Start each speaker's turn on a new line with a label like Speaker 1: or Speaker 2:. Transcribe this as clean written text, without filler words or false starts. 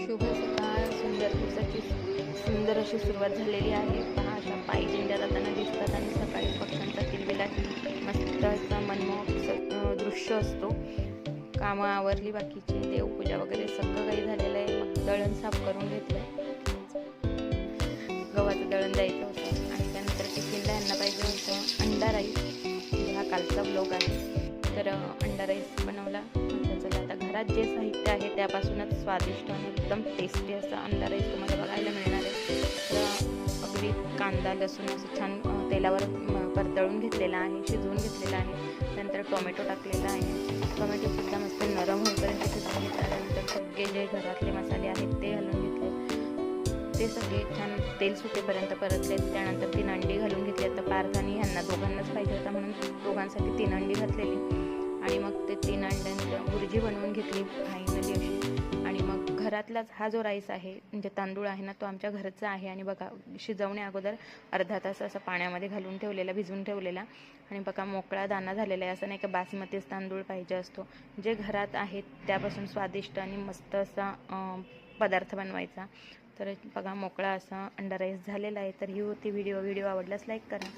Speaker 1: शुभ सकाळ. सुंदर दिवसाची सुंदर अशी सुरुवात झालेली आहे. पहा, अशा पायी दिंड्या जाताना दिसतात आणि सकाळी पक्ष्यांचा किलबिलाट मस्त असा मनमोहक दृश्य असतो. कामं आवरली, बाकीची देवपूजा वगैरे सगळं काही झालेलं आहे. मग दळण साफ करून घेतलं, गव्हाचं दळण द्यायचं होतं आणि त्यानंतर टिफिनला यांना पाहिजे होतं अंडा राईस. हा कालचा ब्लॉग आहे. तर अंडा राईस बनवला. चला, आता घरात जे साहित्य आहे त्यापासूनच स्वादिष्ट आणि एकदम टेस्टी असा अंडा राईस तुम्हाला बघायला मिळणार आहे. तर अगदी कांदा लसूण असं छान तेलावर परतळून घेतलेला आहे, शिजवून घेतलेला आहे. त्यानंतर टोमॅटो टाकलेला आहे. टोमॅटोसुद्धा मस्त नरम होईपर्यंत शिजवून घेतला. त्यानंतर सगळे जे घरातले मसाले आहेत ते घालून घेतले. ते सगळे छान तेल सुटेपर्यंत परतले. त्यानंतर 3 अंडी घालून घेतली. आता पार्थ आणि ह्यांना दोघांनाच पाहिजे होता म्हणून दोघांसाठी 3 अंडी घातलेली आणि मग ते 3 अंड्यांची भुर्जी बनवून घेतली फायनली अशी. आणि मग घरातलाच हा जो राईस आहे म्हणजे तांदूळ आहे ना, तो आमच्या घरचा आहे. आणि बघा, शिजवण्या अगोदर अर्धा तास असं पाण्यामध्ये घालून ठेवलेला, भिजवून ठेवलेला. आणि बघा, मोकळा दाणा झालेला आहे. असं नाही का बासमतीच तांदूळ पाहिजे असतो. जे घरात आहेत त्यापासून स्वादिष्ट आणि मस्त असा पदार्थ बनवायचा. तर बघा, मोकळा असा अंडा राईस झालेला आहे. तर ही होती व्हिडिओ आवडल्यास लाईक करा.